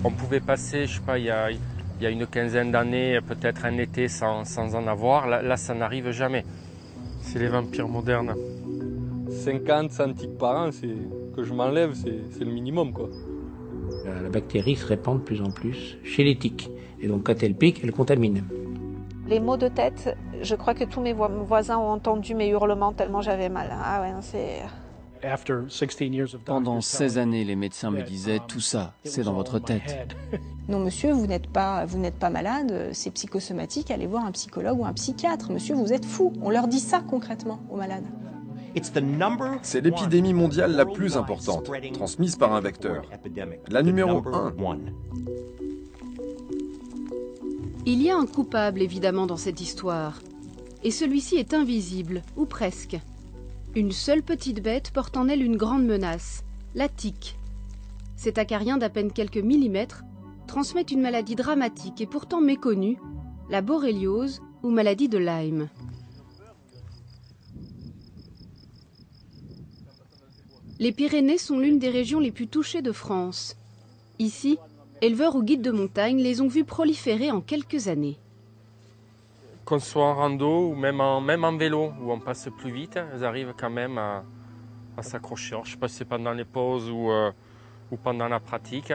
On pouvait passer, je sais pas, il y a une quinzaine d'années, peut-être un été sans en avoir. Là, ça n'arrive jamais. C'est les vampires modernes. 50 centiques par an, que je m'enlève, c'est le minimum, quoi. La bactérie se répand de plus en plus chez les tiques. Et donc quand elle pique, elle contamine. Les maux de tête, je crois que tous mes voisins ont entendu mes hurlements tellement j'avais mal. Ah ouais, c'est... Pendant 16 années, les médecins me disaient « tout ça, c'est dans votre tête ». Non monsieur, vous n'êtes pas malade, c'est psychosomatique, allez voir un psychologue ou un psychiatre. Monsieur, vous êtes fou. On leur dit ça concrètement aux malades. C'est l'épidémie mondiale la plus importante, transmise par un vecteur. La numéro 1. Il y a un coupable évidemment dans cette histoire. Et celui-ci est invisible, ou presque. Une seule petite bête porte en elle une grande menace, la tique. Cet acarien d'à peine quelques millimètres transmet une maladie dramatique et pourtant méconnue, la borréliose ou maladie de Lyme. Les Pyrénées sont l'une des régions les plus touchées de France. Ici, éleveurs ou guides de montagne les ont vus proliférer en quelques années. Qu'on soit en rando ou même en vélo, où on passe plus vite, elles arrivent quand même à s'accrocher. Alors, je ne sais pas si c'est pendant les pauses ou pendant la pratique.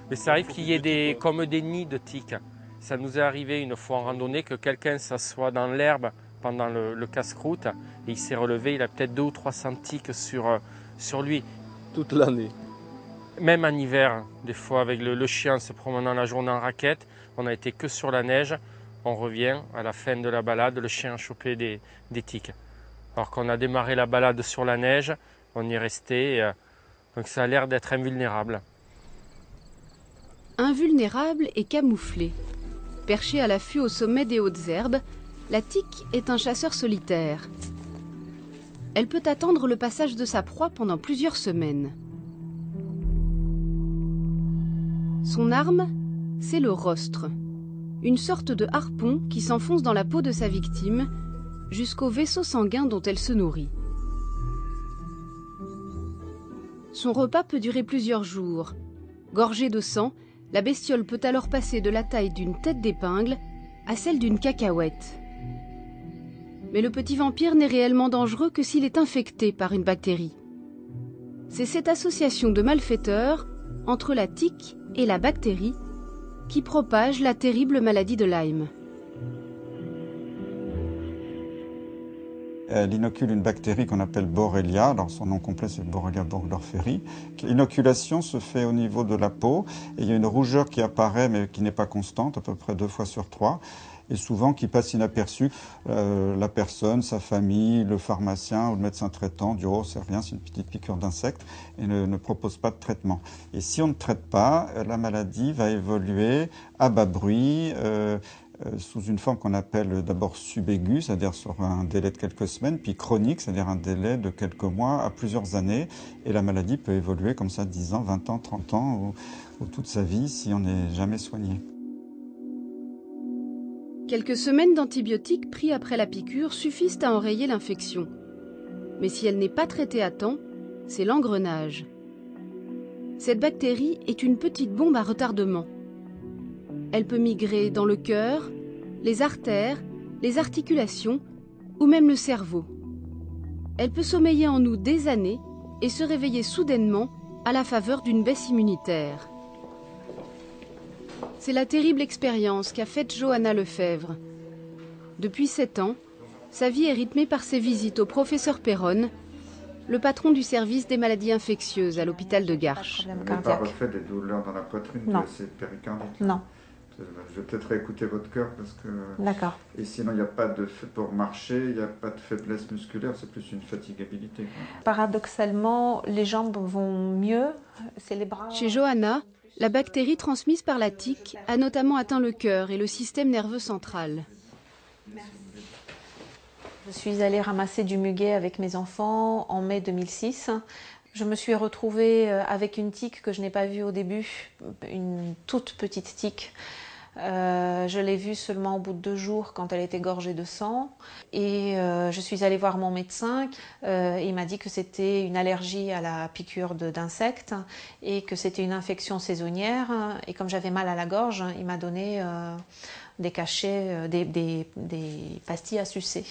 Mais ça arrive qu'il y ait comme des nids de tiques. Ça nous est arrivé une fois en randonnée que quelqu'un s'assoit dans l'herbe pendant le casse-croûte et il s'est relevé, il a peut-être 2 ou 300 tiques sur lui. Toute l'année. Même en hiver, des fois avec le chien se promenant la journée en raquette, on n'a été que sur la neige, on revient à la fin de la balade, le chien a chopé des tiques. Alors qu'on a démarré la balade sur la neige, on y est resté, donc ça a l'air d'être invulnérable. Invulnérable et camouflé. Perché à l'affût au sommet des hautes herbes, la tique est un chasseur solitaire. Elle peut attendre le passage de sa proie pendant plusieurs semaines. Son arme, c'est le rostre, une sorte de harpon qui s'enfonce dans la peau de sa victime jusqu'au vaisseau sanguin dont elle se nourrit. Son repas peut durer plusieurs jours. Gorgée de sang, la bestiole peut alors passer de la taille d'une tête d'épingle à celle d'une cacahuète. Mais le petit vampire n'est réellement dangereux que s'il est infecté par une bactérie. C'est cette association de malfaiteurs entre la tique et la bactérie qui propage la terrible maladie de Lyme. Elle inocule une bactérie qu'on appelle Borrelia, alors son nom complet c'est Borrelia burgdorferi. L'inoculation se fait au niveau de la peau et il y a une rougeur qui apparaît mais qui n'est pas constante, à peu près 2 fois sur 3, et souvent qui passe inaperçue. La personne, sa famille, le pharmacien ou le médecin traitant dit « oh c'est rien, c'est une petite piqûre d'insecte » et ne propose pas de traitement. Et si on ne traite pas, la maladie va évoluer à bas bruit, sous une forme qu'on appelle d'abord subaiguë, c'est-à-dire sur un délai de quelques semaines, puis chronique, c'est-à-dire un délai de quelques mois à plusieurs années. Et la maladie peut évoluer comme ça 10 ans, 20 ans, 30 ans ou toute sa vie si on n'est jamais soigné. Quelques semaines d'antibiotiques pris après la piqûre suffisent à enrayer l'infection. Mais si elle n'est pas traitée à temps, c'est l'engrenage. Cette bactérie est une petite bombe à retardement. Elle peut migrer dans le cœur, les artères, les articulations ou même le cerveau. Elle peut sommeiller en nous des années et se réveiller soudainement à la faveur d'une baisse immunitaire. C'est la terrible expérience qu'a faite Johanna Lefebvre. Depuis 7 ans, sa vie est rythmée par ses visites au professeur Perron, le patron du service des maladies infectieuses à l'hôpital de Garches. Vous n'avez pas refait des douleurs dans la poitrine, Non. c'est péricardique? Non. Je vais peut-être réécouter votre cœur parce que... D'accord. Et sinon, il n'y a pas de... Pour marcher, il n'y a pas de faiblesse musculaire, c'est plus une fatigabilité. Paradoxalement, les jambes vont mieux, c'est les bras... Chez Johanna, la bactérie transmise par la tique a notamment atteint le cœur et le système nerveux central. Je suis allée ramasser du muguet avec mes enfants en mai 2006. Je me suis retrouvée avec une tique que je n'ai pas vue au début, une toute petite tique. Je l'ai vue seulement au bout de 2 jours quand elle était gorgée de sang. Et je suis allée voir mon médecin. Il m'a dit que c'était une allergie à la piqûre d'insectes et que c'était une infection saisonnière. Et comme j'avais mal à la gorge, il m'a donné des cachets, des pastilles à sucer.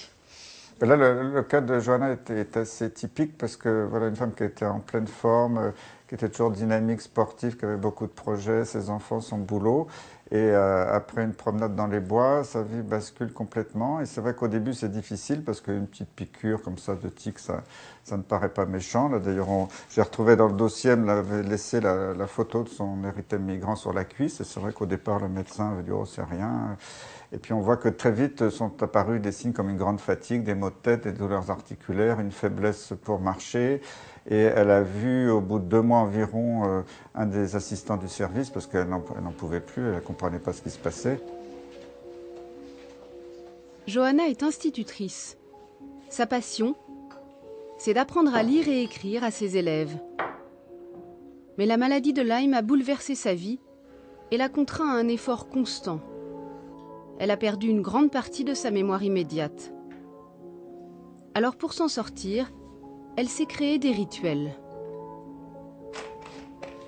Là, le cas de Johanna est assez typique parce que voilà une femme qui était en pleine forme, qui était toujours dynamique, sportive, qui avait beaucoup de projets, ses enfants, son boulot. Et après une promenade dans les bois, sa vie bascule complètement. Et c'est vrai qu'au début, c'est difficile parce qu'une petite piqûre comme ça de tique, ça ne paraît pas méchant. Là, d'ailleurs, j'ai retrouvé dans le dossier, elle m'avait laissé la photo de son érythème migrant sur la cuisse. Et c'est vrai qu'au départ, le médecin avait dit « oh, c'est rien ». Et puis on voit que très vite sont apparus des signes comme une grande fatigue, des maux de tête, des douleurs articulaires, une faiblesse pour marcher. Et elle a vu au bout de 2 mois environ un des assistants du service parce qu'elle n'en pouvait plus, elle ne comprenait pas ce qui se passait. Johanna est institutrice. Sa passion, c'est d'apprendre à lire et écrire à ses élèves. Mais la maladie de Lyme a bouleversé sa vie et l'a contraint à un effort constant. Elle a perdu une grande partie de sa mémoire immédiate. Alors pour s'en sortir, elle s'est créé des rituels.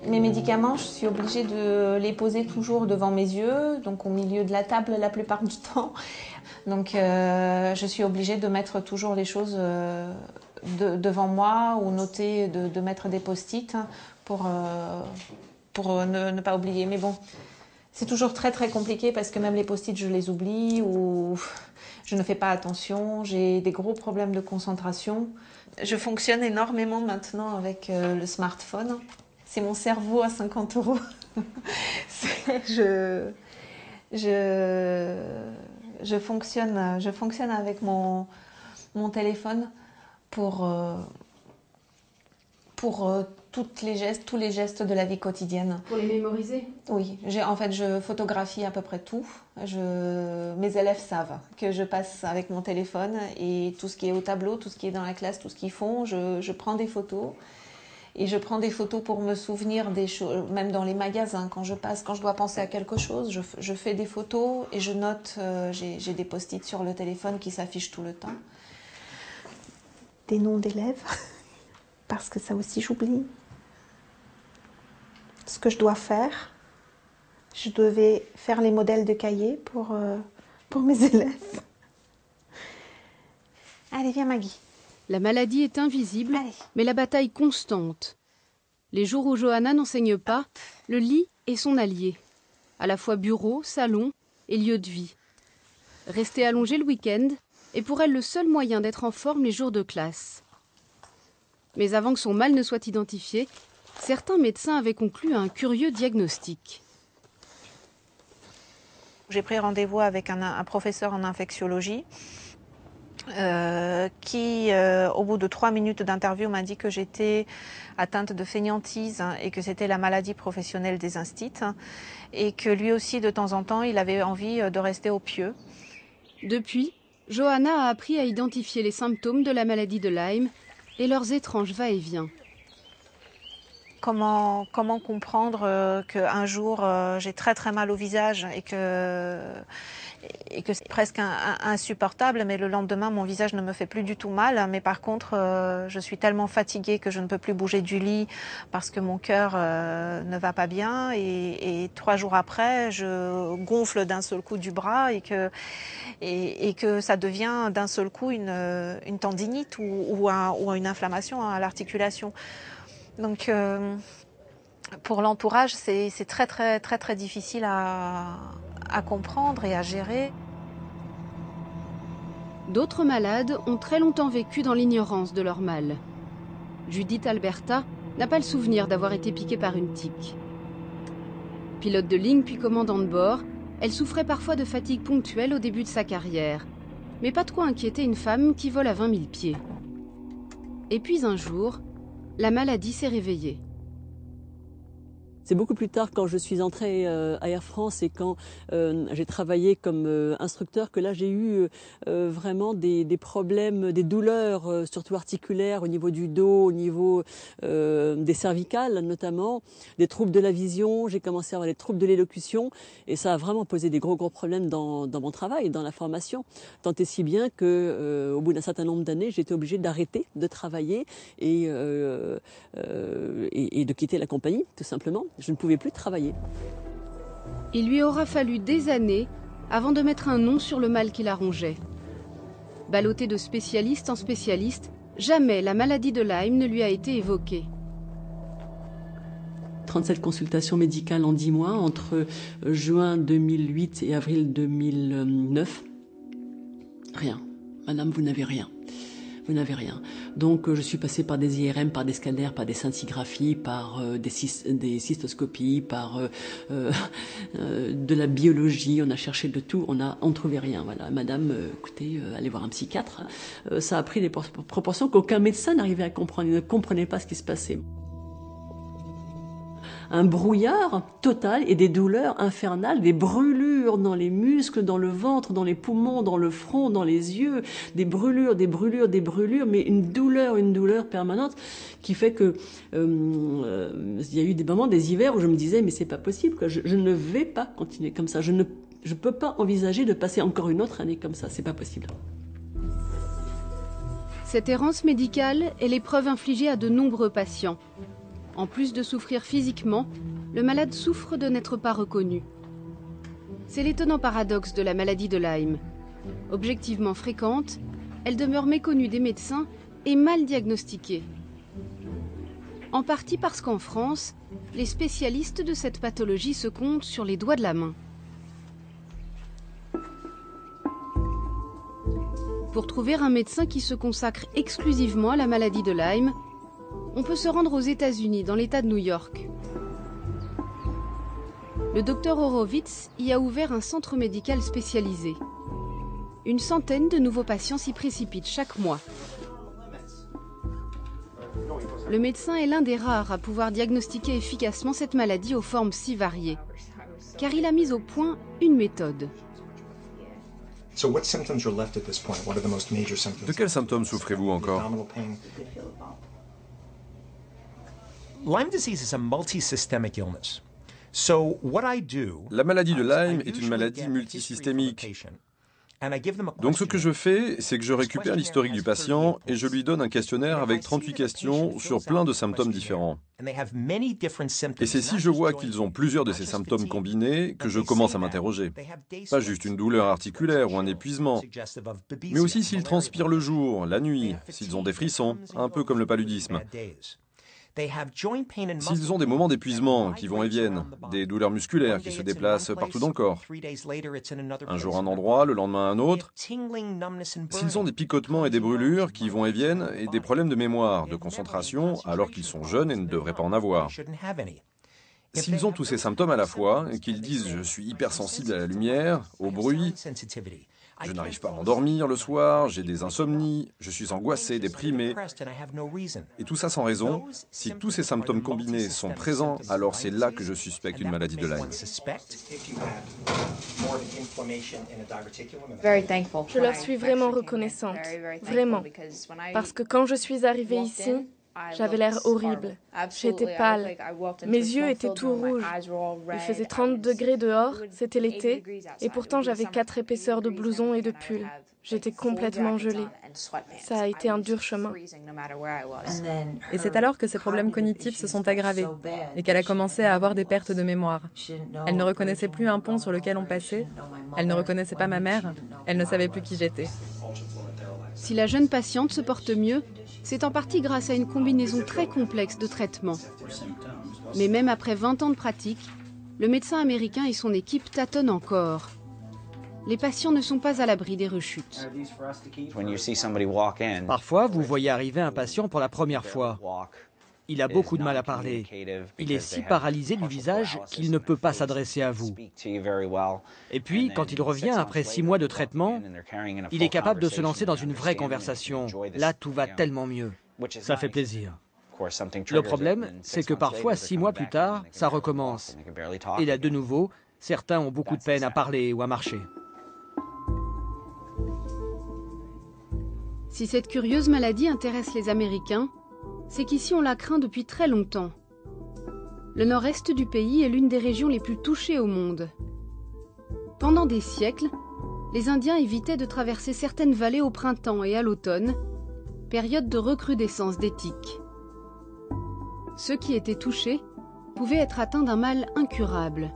Mes médicaments, je suis obligée de les poser toujours devant mes yeux, donc au milieu de la table la plupart du temps. Donc je suis obligée de mettre toujours les choses devant moi ou noter, de mettre des post-it pour ne pas oublier. Mais bon, c'est toujours très très compliqué parce que même les post-it, je les oublie ou je ne fais pas attention. J'ai des gros problèmes de concentration. Je fonctionne énormément maintenant avec le smartphone. C'est mon cerveau à 50 €. Je fonctionne avec mon téléphone pour tous les gestes de la vie quotidienne. Pour les mémoriser? Oui, je photographie à peu près tout. Mes élèves savent que je passe avec mon téléphone et tout ce qui est au tableau, tout ce qui est dans la classe, tout ce qu'ils font, je prends des photos. Et je prends des photos pour me souvenir des choses, même dans les magasins, quand je dois penser à quelque chose, je fais des photos et je note, j'ai des post-it sur le téléphone qui s'affichent tout le temps. Des noms d'élèves, parce que ça aussi j'oublie. Ce que je dois faire, je devais faire les modèles de cahiers pour mes élèves. Allez, viens Maggie. La maladie est invisible, mais la bataille constante. Les jours où Johanna n'enseigne pas, le lit est son allié. À la fois bureau, salon et lieu de vie. Rester allongée le week-end est pour elle le seul moyen d'être en forme les jours de classe. Mais avant que son mal ne soit identifié, certains médecins avaient conclu à un curieux diagnostic. J'ai pris rendez-vous avec un professeur en infectiologie qui, au bout de 3 minutes d'interview, m'a dit que j'étais atteinte de fainéantise et que c'était la maladie professionnelle des instits et que lui aussi, de temps en temps, il avait envie de rester au pieu. Depuis, Johanna a appris à identifier les symptômes de la maladie de Lyme et leurs étranges va-et-vient. Comment comprendre qu'un jour j'ai très très mal au visage et que c'est presque insupportable, mais le lendemain mon visage ne me fait plus du tout mal, mais par contre je suis tellement fatiguée que je ne peux plus bouger du lit parce que mon cœur ne va pas bien et 3 jours après je gonfle d'un seul coup du bras et que ça devient d'un seul coup une tendinite ou une inflammation à l'articulation. Donc pour l'entourage, c'est très très très très difficile à comprendre et à gérer. D'autres malades ont très longtemps vécu dans l'ignorance de leur mal. Judith Alberta n'a pas le souvenir d'avoir été piquée par une tique. Pilote de ligne puis commandant de bord, elle souffrait parfois de fatigue ponctuelle au début de sa carrière. Mais pas de quoi inquiéter une femme qui vole à 20 000 pieds. Et puis un jour, la maladie s'est réveillée. C'est beaucoup plus tard, quand je suis entrée à Air France et quand j'ai travaillé comme instructeur, que là j'ai eu vraiment des problèmes, des douleurs, surtout articulaires, au niveau du dos, au niveau des cervicales notamment, des troubles de la vision. J'ai commencé à avoir des troubles de l'élocution et ça a vraiment posé des gros problèmes dans mon travail, dans la formation. Tant et si bien que, au bout d'un certain nombre d'années, j'étais obligée d'arrêter de travailler et de quitter la compagnie, tout simplement. Je ne pouvais plus travailler. Il lui aura fallu des années avant de mettre un nom sur le mal qui la rongeait. Ballottée de spécialiste en spécialiste, jamais la maladie de Lyme ne lui a été évoquée. 37 consultations médicales en 10 mois, entre juin 2008 et avril 2009. Rien. Madame, vous n'avez rien. Vous n'avez rien. Donc je suis passée par des IRM, par des scanners, par des scintigraphies, par des cystoscopies, par de la biologie. On a cherché de tout, on ne trouvait rien. Voilà, madame, écoutez, allez voir un psychiatre. Ça a pris des proportions qu'aucun médecin n'arrivait à comprendre. Il ne comprenait pas ce qui se passait. Un brouillard total et des douleurs infernales, des brûlures dans les muscles, dans le ventre, dans les poumons, dans le front, dans les yeux, des brûlures, mais une douleur permanente qui fait que il y a eu des moments, des hivers où je me disais mais c'est pas possible, quoi. Je ne vais pas continuer comme ça, je peux pas envisager de passer encore une autre année comme ça, c'est pas possible. Cette errance médicale est l'épreuve infligée à de nombreux patients. En plus de souffrir physiquement, le malade souffre de n'être pas reconnu. C'est l'étonnant paradoxe de la maladie de Lyme. Objectivement fréquente, elle demeure méconnue des médecins et mal diagnostiquée. En partie parce qu'en France, les spécialistes de cette pathologie se comptent sur les doigts de la main. Pour trouver un médecin qui se consacre exclusivement à la maladie de Lyme, on peut se rendre aux États-Unis, dans l'État de New York. Le docteur Horowitz y a ouvert un centre médical spécialisé. Une centaine de nouveaux patients s'y précipitent chaque mois. Le médecin est l'un des rares à pouvoir diagnostiquer efficacement cette maladie aux formes si variées, car il a mis au point une méthode. De quels symptômes souffrez-vous encore? La maladie de Lyme est une maladie multisystémique. Donc ce que je fais, c'est que je récupère l'historique du patient et je lui donne un questionnaire avec 38 questions sur plein de symptômes différents. Et c'est si je vois qu'ils ont plusieurs de ces symptômes combinés que je commence à m'interroger. Pas juste une douleur articulaire ou un épuisement, mais aussi s'ils transpirent le jour, la nuit, s'ils ont des frissons, un peu comme le paludisme. S'ils ont des moments d'épuisement qui vont et viennent, des douleurs musculaires qui se déplacent partout dans le corps, un jour un endroit, le lendemain un autre, s'ils ont des picotements et des brûlures qui vont et viennent, et des problèmes de mémoire, de concentration, alors qu'ils sont jeunes et ne devraient pas en avoir. S'ils ont tous ces symptômes à la fois, et qu'ils disent « je suis hypersensible à la lumière, au bruit », je n'arrive pas à m'endormir le soir, j'ai des insomnies, je suis angoissé, déprimé. Et tout ça sans raison. Si tous ces symptômes combinés sont présents, alors c'est là que je suspecte une maladie de Lyme. Je leur suis vraiment reconnaissante, vraiment. Parce que quand je suis arrivée ici, j'avais l'air horrible. J'étais pâle. Mes yeux étaient tout rouges. Il faisait 30 degrés dehors, c'était l'été, et pourtant j'avais 4 épaisseurs de blouson et de pull. J'étais complètement gelée. Ça a été un dur chemin. Et c'est alors que ses problèmes cognitifs se sont aggravés et qu'elle a commencé à avoir des pertes de mémoire. Elle ne reconnaissait plus un pont sur lequel on passait. Elle ne reconnaissait pas ma mère. Elle ne savait plus qui j'étais. Si la jeune patiente se porte mieux, c'est en partie grâce à une combinaison très complexe de traitements. Mais même après 20 ans de pratique, le médecin américain et son équipe tâtonnent encore. Les patients ne sont pas à l'abri des rechutes. Parfois, vous voyez arriver un patient pour la première fois. Il a beaucoup de mal à parler. Il est si paralysé du visage qu'il ne peut pas s'adresser à vous. Et puis, quand il revient après 6 mois de traitement, il est capable de se lancer dans une vraie conversation. Là, tout va tellement mieux. Ça fait plaisir. Le problème, c'est que parfois, 6 mois plus tard, ça recommence. Et là, de nouveau, certains ont beaucoup de peine à parler ou à marcher. Si cette curieuse maladie intéresse les Américains, c'est qu'ici on la craint depuis très longtemps. Le nord-est du pays est l'une des régions les plus touchées au monde. Pendant des siècles, les Indiens évitaient de traverser certaines vallées au printemps et à l'automne, période de recrudescence des tiques. Ceux qui étaient touchés pouvaient être atteints d'un mal incurable.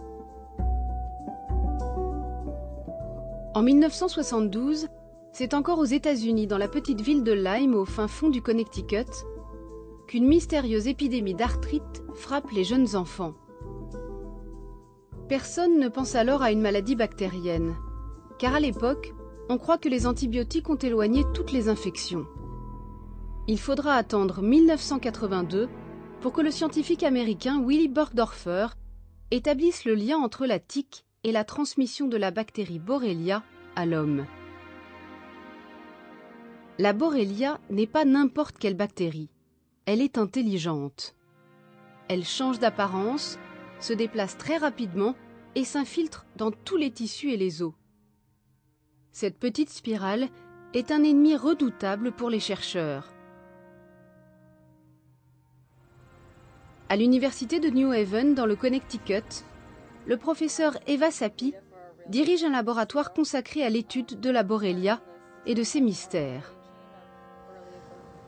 En 1972, c'est encore aux États-Unis, dans la petite ville de Lyme, au fin fond du Connecticut, qu'une mystérieuse épidémie d'arthrite frappe les jeunes enfants. Personne ne pense alors à une maladie bactérienne, car à l'époque, on croit que les antibiotiques ont éloigné toutes les infections. Il faudra attendre 1982 pour que le scientifique américain Willy Burgdorfer établisse le lien entre la tique et la transmission de la bactérie Borrelia à l'homme. La Borrelia n'est pas n'importe quelle bactérie. Elle est intelligente. Elle change d'apparence, se déplace très rapidement et s'infiltre dans tous les tissus et les os. Cette petite spirale est un ennemi redoutable pour les chercheurs. À l'université de New Haven, dans le Connecticut, le professeur Eva Sappi dirige un laboratoire consacré à l'étude de la Borrelia et de ses mystères.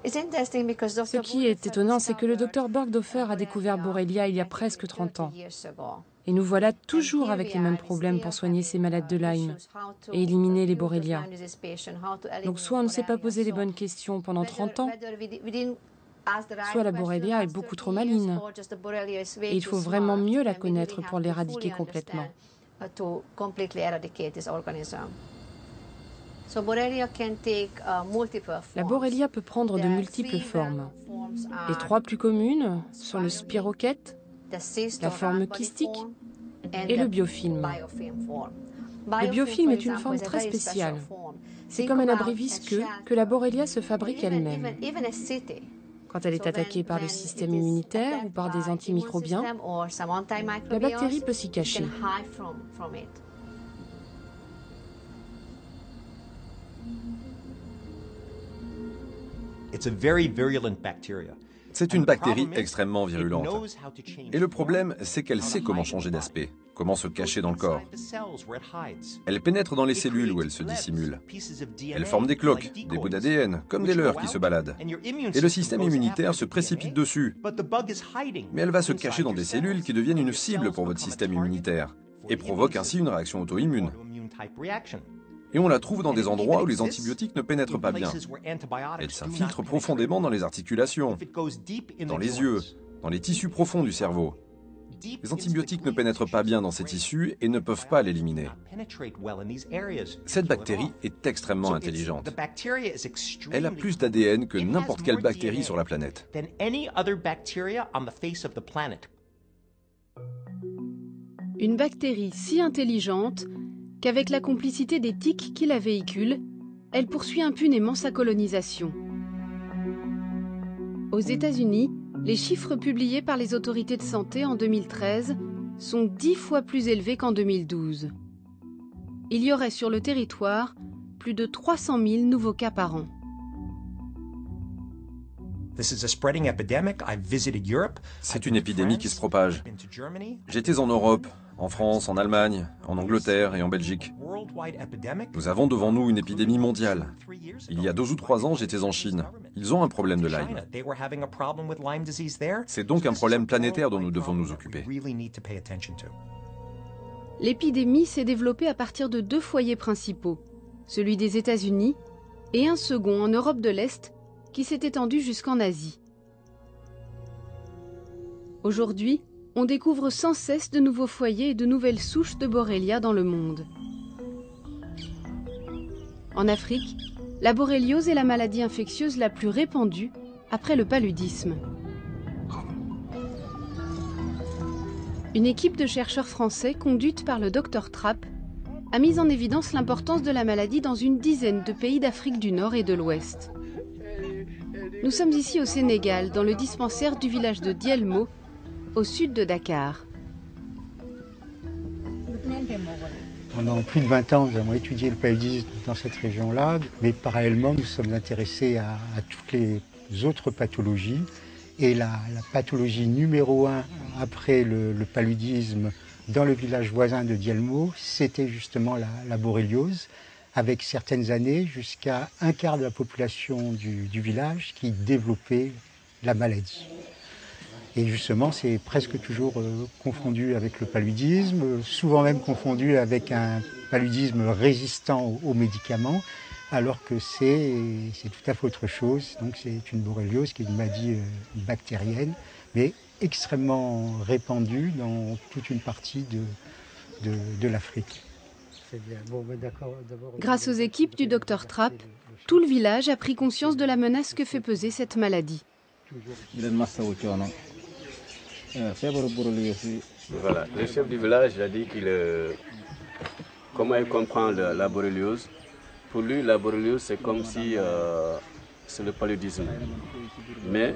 Ce qui est étonnant, c'est que le docteur Burgdorfer a découvert Borrelia il y a presque 30 ans. Et nous voilà toujours avec les mêmes problèmes pour soigner ces malades de Lyme et éliminer les Borrelia. Donc soit on ne s'est pas posé les bonnes questions pendant 30 ans, soit la Borrelia est beaucoup trop maligne. Et il faut vraiment mieux la connaître pour l'éradiquer complètement. La Borrelia peut prendre de multiples formes. Les 3 plus communes sont le spirochète, la forme kystique et le biofilm. Le biofilm est une forme très spéciale. C'est comme un abri visqueux que la Borrelia se fabrique elle-même. Quand elle est attaquée par le système immunitaire ou par des antimicrobiens, la bactérie peut s'y cacher. C'est une bactérie extrêmement virulente. Et le problème, c'est qu'elle sait comment changer d'aspect, comment se cacher dans le corps. Elle pénètre dans les cellules où elle se dissimule. Elle forme des cloques, des bouts d'ADN, comme des leurres qui se baladent. Et le système immunitaire se précipite dessus. Mais elle va se cacher dans des cellules qui deviennent une cible pour votre système immunitaire et provoquent ainsi une réaction auto-immune. Et on la trouve dans des endroits où les antibiotiques ne pénètrent pas bien. Elle s'infiltre profondément dans les articulations, dans les yeux, dans les tissus profonds du cerveau. Les antibiotiques ne pénètrent pas bien dans ces tissus et ne peuvent pas l'éliminer. Cette bactérie est extrêmement intelligente. Elle a plus d'ADN que n'importe quelle bactérie sur la planète. Une bactérie si intelligente qu'avec la complicité des tiques qui la véhiculent, elle poursuit impunément sa colonisation. Aux États-Unis, les chiffres publiés par les autorités de santé en 2013 sont 10 fois plus élevés qu'en 2012. Il y aurait sur le territoire plus de 300 000 nouveaux cas par an. C'est une épidémie qui se propage. J'étais en Europe, en France, en Allemagne, en Angleterre et en Belgique. Nous avons devant nous une épidémie mondiale. Il y a 2 ou 3 ans, j'étais en Chine. Ils ont un problème de Lyme. C'est donc un problème planétaire dont nous devons nous occuper. L'épidémie s'est développée à partir de 2 foyers principaux, celui des États-Unis et un second en Europe de l'Est, qui s'est étendu jusqu'en Asie. Aujourd'hui, on découvre sans cesse de nouveaux foyers et de nouvelles souches de Borrelia dans le monde. En Afrique, la borréliose est la maladie infectieuse la plus répandue après le paludisme. Une équipe de chercheurs français conduite par le Dr Trapp a mis en évidence l'importance de la maladie dans une dizaine de pays d'Afrique du Nord et de l'Ouest. Nous sommes ici au Sénégal, dans le dispensaire du village de Dielmo, au sud de Dakar. Pendant plus de 20 ans, nous avons étudié le paludisme dans cette région-là, mais parallèlement, nous sommes intéressés à toutes les autres pathologies. Et la pathologie numéro 1 après le paludisme dans le village voisin de Dielmo, c'était justement la borréliose, avec certaines années jusqu'à un quart de la population du village qui développait la maladie. Et justement, c'est presque toujours confondu avec le paludisme, souvent même confondu avec un paludisme résistant aux médicaments, alors que c'est tout à fait autre chose. Donc c'est une borréliose qui est une maladie bactérienne, mais extrêmement répandue dans toute une partie de l'Afrique. Grâce aux équipes du Dr Trapp, tout le village a pris conscience de la menace que fait peser cette maladie. Voilà, le chef du village a dit comment il comprend la borréliose. Pour lui, la borréliose, c'est comme si c'est le paludisme. Mais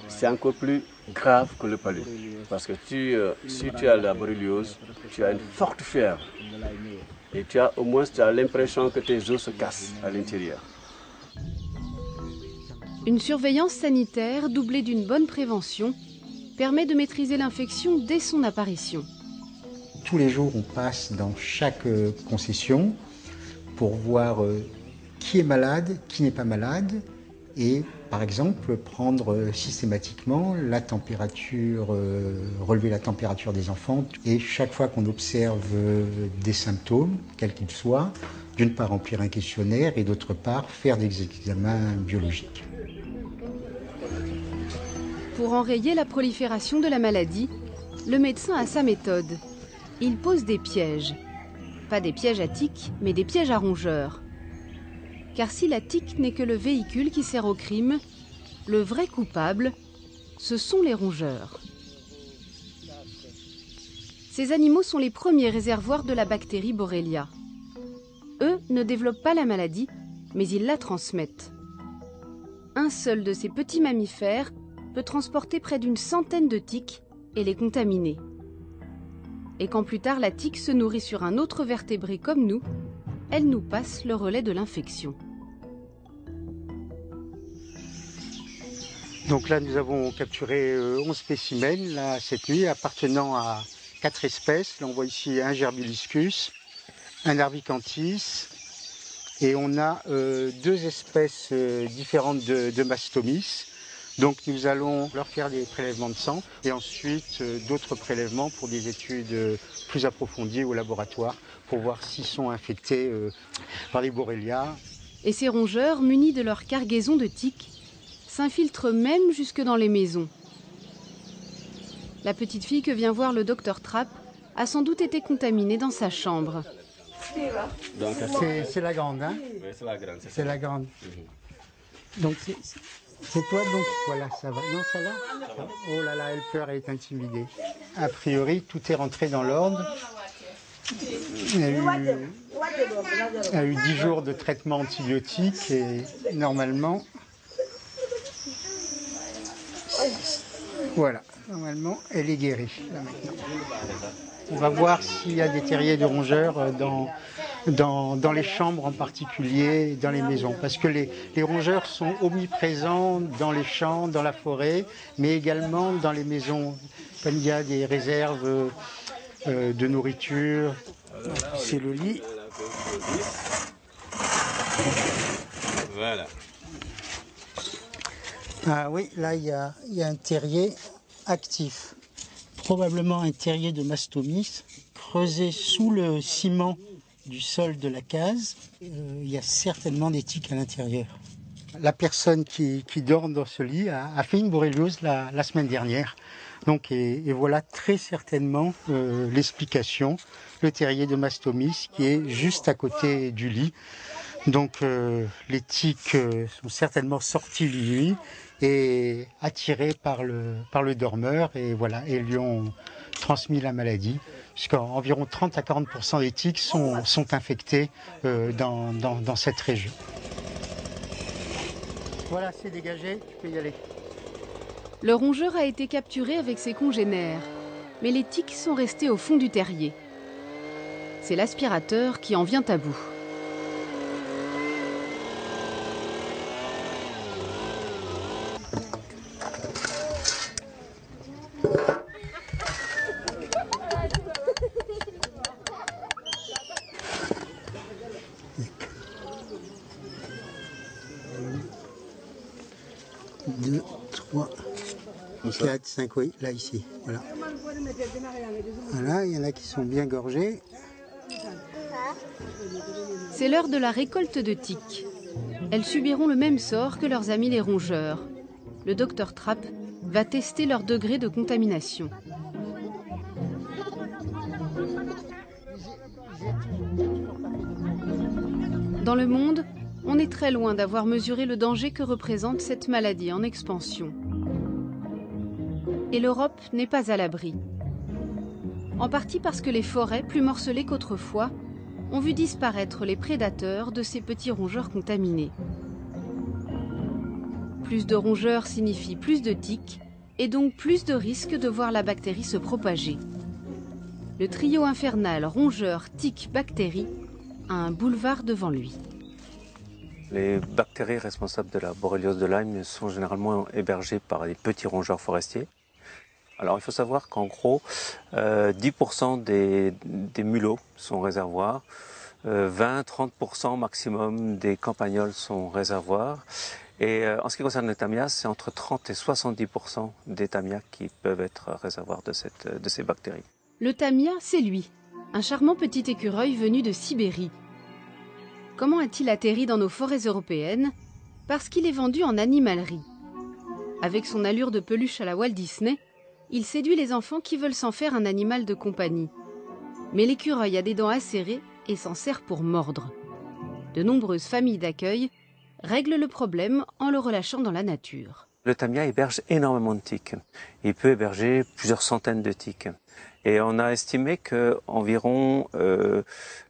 c'est encore plus grave que le palud. Parce que si tu as la borréliose, tu as une forte fièvre. Et au moins, tu as l'impression que tes os se cassent à l'intérieur. Une surveillance sanitaire doublée d'une bonne prévention permet de maîtriser l'infection dès son apparition. Tous les jours, on passe dans chaque concession pour voir qui est malade, qui n'est pas malade, et par exemple prendre systématiquement la température, relever la température des enfants, et chaque fois qu'on observe des symptômes, quels qu'ils soient, d'une part remplir un questionnaire et d'autre part faire des examens biologiques. Pour enrayer la prolifération de la maladie, le médecin a sa méthode. Il pose des pièges. Pas des pièges à tiques, mais des pièges à rongeurs. Car si la tique n'est que le véhicule qui sert au crime, le vrai coupable, ce sont les rongeurs. Ces animaux sont les premiers réservoirs de la bactérie Borrelia. Eux ne développent pas la maladie, mais ils la transmettent. Un seul de ces petits mammifères peut transporter près d'une centaine de tiques et les contaminer. Et quand plus tard la tique se nourrit sur un autre vertébré comme nous, elle nous passe le relais de l'infection. Donc là, nous avons capturé 11 spécimens là, cette nuit, appartenant à 4 espèces. Là, on voit ici un Gerbiliscus, un Arvicanthis, et on a 2 espèces différentes de Mastomys. Donc nous allons leur faire des prélèvements de sang et ensuite d'autres prélèvements pour des études plus approfondies au laboratoire pour voir s'ils sont infectés par les Borrelia. Et ces rongeurs, munis de leur cargaison de tiques, s'infiltrent même jusque dans les maisons. La petite fille que vient voir le Dr Trapp a sans doute été contaminée dans sa chambre. C'est la grande, hein? Oui, c'est la grande. C'est la grande. Donc c'est toi, donc voilà, ça va. Non, ça va? Oh là là, elle pleure, elle est intimidée. A priori, tout est rentré dans l'ordre. Elle a eu 10 jours de traitement antibiotique et normalement, voilà, normalement, elle est guérie là maintenant. On va voir s'il y a des terriers de rongeurs dans les chambres en particulier, dans les maisons. Parce que les rongeurs sont omniprésents dans les champs, dans la forêt, mais également dans les maisons. Comme il y a des réserves de nourriture, c'est le lit. Voilà. Ah oui, là il y a un terrier actif. Probablement un terrier de Mastomys creusé sous le ciment du sol de la case. Il y a certainement des tiques à l'intérieur. La personne qui dort dans ce lit a fait une borréliose la semaine dernière. Donc, et voilà très certainement l'explication, le terrier de Mastomys qui est juste à côté du lit. Donc les tiques sont certainement sorties de nuit et attirées par le dormeur et voilà, et lui ont transmis la maladie. Puisqu'environ 30 à 40% des tiques sont infectées dans cette région. Voilà, c'est dégagé, tu peux y aller. Le rongeur a été capturé avec ses congénères, mais les tiques sont restées au fond du terrier. C'est l'aspirateur qui en vient à bout. Deux, trois, 4, 5, oui, là, ici. Voilà. Voilà, il y en a qui sont bien gorgés. C'est l'heure de la récolte de tiques. Elles subiront le même sort que leurs amis les rongeurs. Le docteur Trapp va tester leur degré de contamination. Dans le monde, on est très loin d'avoir mesuré le danger que représente cette maladie en expansion. Et l'Europe n'est pas à l'abri. En partie parce que les forêts, plus morcelées qu'autrefois, ont vu disparaître les prédateurs de ces petits rongeurs contaminés. Plus de rongeurs signifie plus de tiques et donc plus de risques de voir la bactérie se propager. Le trio infernal rongeurs-tiques-bactéries a un boulevard devant lui. Les bactéries responsables de la borréliose de Lyme sont généralement hébergées par des petits rongeurs forestiers. Alors il faut savoir qu'en gros, 10% des mulots sont réservoirs, 20-30% maximum des campagnols sont réservoirs. Et en ce qui concerne les tamias, c'est entre 30 et 70% des tamias qui peuvent être réservoirs de ces bactéries. Le tamia, c'est lui, un charmant petit écureuil venu de Sibérie. Comment a-t-il atterri dans nos forêts européennes? Parce qu'il est vendu en animalerie. Avec son allure de peluche à la Walt Disney, il séduit les enfants qui veulent s'en faire un animal de compagnie. Mais l'écureuil a des dents acérées et s'en sert pour mordre. De nombreuses familles d'accueil règlent le problème en le relâchant dans la nature. Le tamia héberge énormément de tiques. Il peut héberger plusieurs centaines de tiques. Et on a estimé qu'environ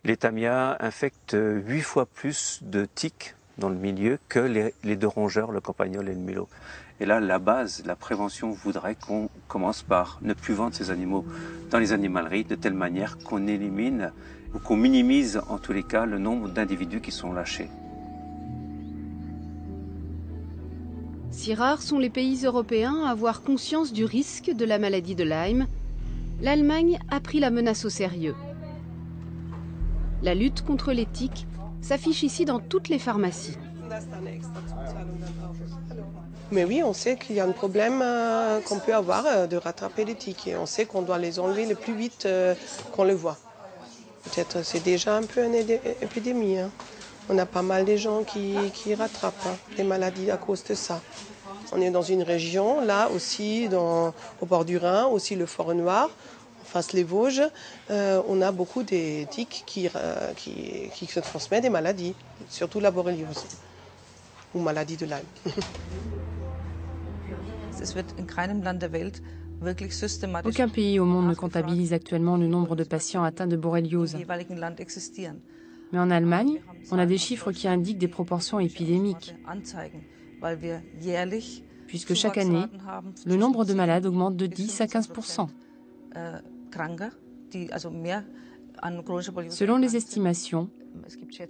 les tamias infectent 8 fois plus de tiques dans le milieu que les deux rongeurs, le campagnol et le mulot. Et là, la base, la prévention voudrait qu'on commence par ne plus vendre ces animaux dans les animaleries de telle manière qu'on élimine ou qu'on minimise en tous les cas le nombre d'individus qui sont lâchés. Si rares sont les pays européens à avoir conscience du risque de la maladie de Lyme, l'Allemagne a pris la menace au sérieux. La lutte contre les tiques s'affiche ici dans toutes les pharmacies. Mais oui, on sait qu'il y a un problème qu'on peut avoir de rattraper les tiques et on sait qu'on doit les enlever le plus vite qu'on le voit. Peut-être c'est déjà un peu une épidémie. Hein. On a pas mal de gens qui rattrapent les maladies à cause de ça. On est dans une région, là aussi, au bord du Rhin, aussi le Forêt-Noire, en face les Vosges. On a beaucoup de tiques qui se transmettent des maladies, surtout la borréliose ou maladie de Lyme. Aucun pays au monde ne comptabilise actuellement le nombre de patients atteints de borréliose. Mais en Allemagne, on a des chiffres qui indiquent des proportions épidémiques, puisque chaque année, le nombre de malades augmente de 10 à 15%. Selon les estimations,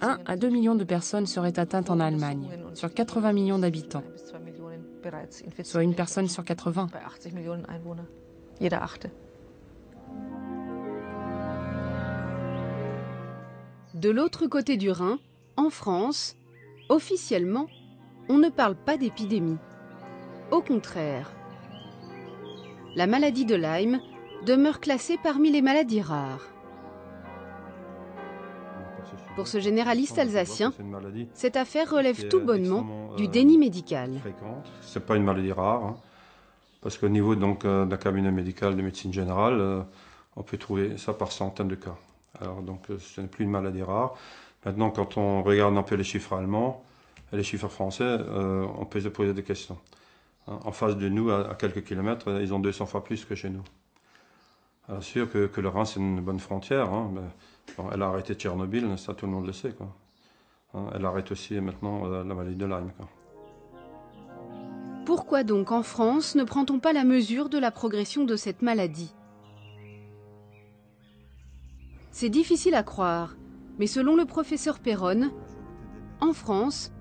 1 à 2 millions de personnes seraient atteintes en Allemagne, sur 80 millions d'habitants, soit une personne sur 80. De l'autre côté du Rhin, en France, officiellement, on ne parle pas d'épidémie. Au contraire, la maladie de Lyme demeure classée parmi les maladies rares. Pour ce généraliste alsacien, cette affaire relève tout bonnement du déni médical. Ce n'est pas une maladie rare, hein, parce qu'au niveau d'un cabinet médical de médecine générale, on peut trouver ça par centaines de cas. Alors donc ce n'est plus une maladie rare. Maintenant, quand on regarde un peu les chiffres allemands et les chiffres français, on peut se poser des questions. En face de nous, à quelques kilomètres, ils ont 200 fois plus que chez nous. Alors sûr que le Rhin, c'est une bonne frontière. Hein, mais, bon, elle a arrêté Tchernobyl, ça tout le monde le sait. Quoi. Hein, elle arrête aussi maintenant la maladie de Lyme. Quoi. Pourquoi donc en France ne prend-on pas la mesure de la progression de cette maladie? C'est difficile à croire, mais selon le professeur Perronne, en France,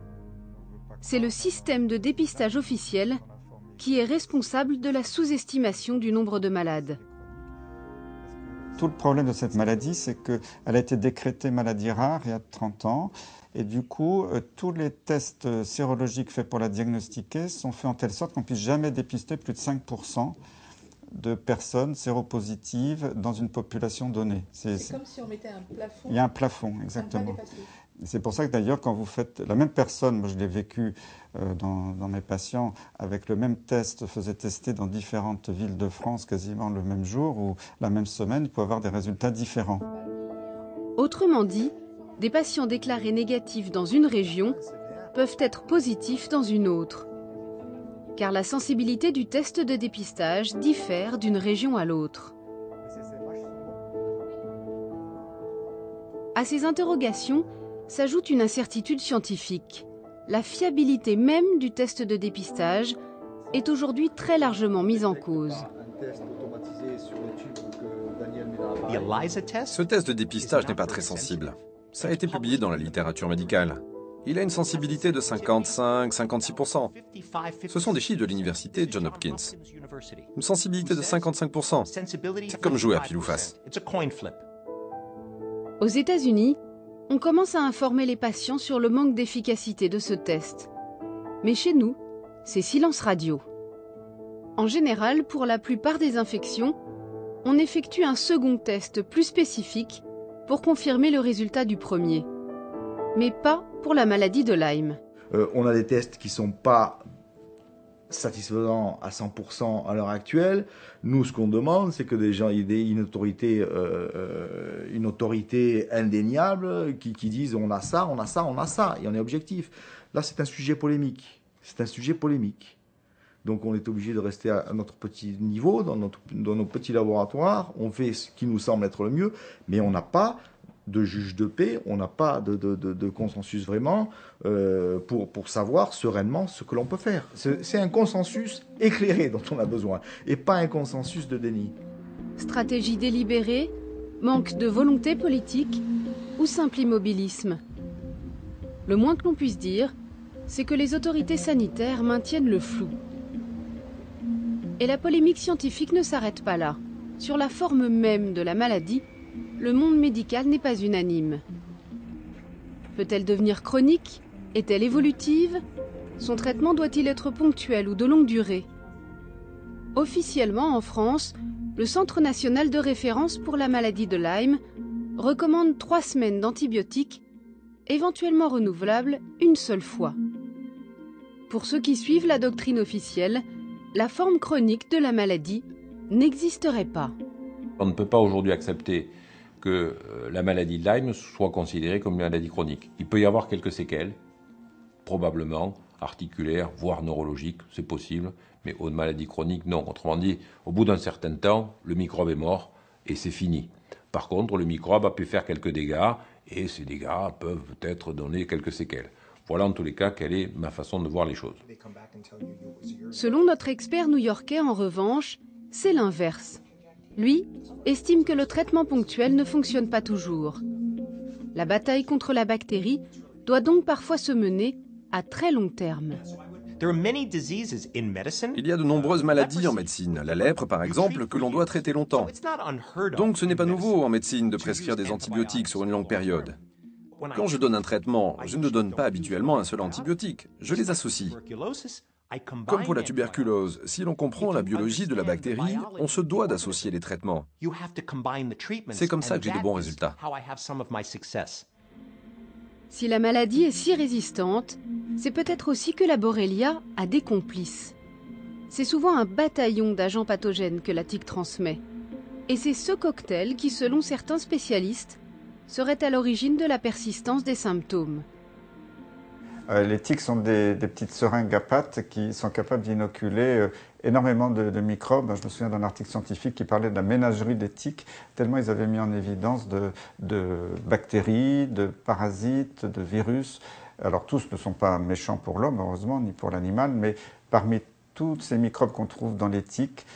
c'est le système de dépistage officiel qui est responsable de la sous-estimation du nombre de malades. Tout le problème de cette maladie, c'est qu'elle a été décrétée maladie rare il y a 30 ans. Et du coup, tous les tests sérologiques faits pour la diagnostiquer sont faits en telle sorte qu'on ne puisse jamais dépister plus de 5% de personnes séropositives dans une population donnée. C'est comme si on mettait un plafond. Il y a un plafond, exactement. C'est pour ça que d'ailleurs, quand vous faites la même personne, moi je l'ai vécu dans mes patients, avec le même test, faisait tester dans différentes villes de France quasiment le même jour ou la même semaine, il peut avoir des résultats différents. Autrement dit, des patients déclarés négatifs dans une région peuvent être positifs dans une autre. Car la sensibilité du test de dépistage diffère d'une région à l'autre. À ces interrogations s'ajoute une incertitude scientifique. La fiabilité même du test de dépistage est aujourd'hui très largement mise en cause. Ce test de dépistage n'est pas très sensible. Ça a été publié dans la littérature médicale. Il a une sensibilité de 55-56%. Ce sont des chiffres de l'université Johns Hopkins. Une sensibilité de 55%. C'est comme jouer à pile ou face. Aux États-Unis, on commence à informer les patients sur le manque d'efficacité de ce test. Mais chez nous, c'est silence radio. En général, pour la plupart des infections, on effectue un second test plus spécifique pour confirmer le résultat du premier. Mais pas pour la maladie de Lyme. On a des tests qui ne sont pas satisfaisants à 100% à l'heure actuelle. Nous, ce qu'on demande, c'est que des gens aient une autorité indéniable qui disent on a ça, on a ça, on a ça, et on est objectif. Là, c'est un sujet polémique. C'est un sujet polémique. Donc on est obligé de rester à notre petit niveau, dans nos petits laboratoires. On fait ce qui nous semble être le mieux, mais on n'a pas de juge de paix, on n'a pas de consensus vraiment pour savoir sereinement ce que l'on peut faire. C'est un consensus éclairé dont on a besoin, et pas un consensus de déni. Stratégie délibérée, manque de volonté politique ou simple immobilisme. Le moins que l'on puisse dire, c'est que les autorités sanitaires maintiennent le flou. Et la polémique scientifique ne s'arrête pas là. Sur la forme même de la maladie, le monde médical n'est pas unanime. Peut-elle devenir chronique? Est-elle évolutive? Son traitement doit-il être ponctuel ou de longue durée? Officiellement, en France, le Centre national de référence pour la maladie de Lyme recommande 3 semaines d'antibiotiques, éventuellement renouvelables une seule fois. Pour ceux qui suivent la doctrine officielle, la forme chronique de la maladie n'existerait pas. On ne peut pas aujourd'hui accepter que la maladie de Lyme soit considérée comme une maladie chronique. Il peut y avoir quelques séquelles, probablement articulaires, voire neurologiques, c'est possible, mais aux maladies chroniques, non. Autrement dit, au bout d'un certain temps, le microbe est mort et c'est fini. Par contre, le microbe a pu faire quelques dégâts et ces dégâts peuvent peut-être donner quelques séquelles. Voilà en tous les cas quelle est ma façon de voir les choses. Selon notre expert new-yorkais, en revanche, c'est l'inverse. Lui estime que le traitement ponctuel ne fonctionne pas toujours. La bataille contre la bactérie doit donc parfois se mener à très long terme. Il y a de nombreuses maladies en médecine, la lèpre par exemple, que l'on doit traiter longtemps. Donc ce n'est pas nouveau en médecine de prescrire des antibiotiques sur une longue période. Quand je donne un traitement, je ne donne pas habituellement un seul antibiotique, je les associe. Comme pour la tuberculose, si l'on comprend la biologie de la bactérie, on se doit d'associer les traitements. C'est comme ça que j'ai de bons résultats. Si la maladie est si résistante, c'est peut-être aussi que la Borrelia a des complices. C'est souvent un bataillon d'agents pathogènes que la tique transmet. Et c'est ce cocktail qui, selon certains spécialistes, serait à l'origine de la persistance des symptômes. Les tiques sont des petites seringues à pattes qui sont capables d'inoculer énormément de microbes. Je me souviens d'un article scientifique qui parlait de la ménagerie des tiques, tellement ils avaient mis en évidence de bactéries, de parasites, de virus. Alors tous ne sont pas méchants pour l'homme, heureusement, ni pour l'animal, mais parmi tous ces microbes qu'on trouve dans les tiques,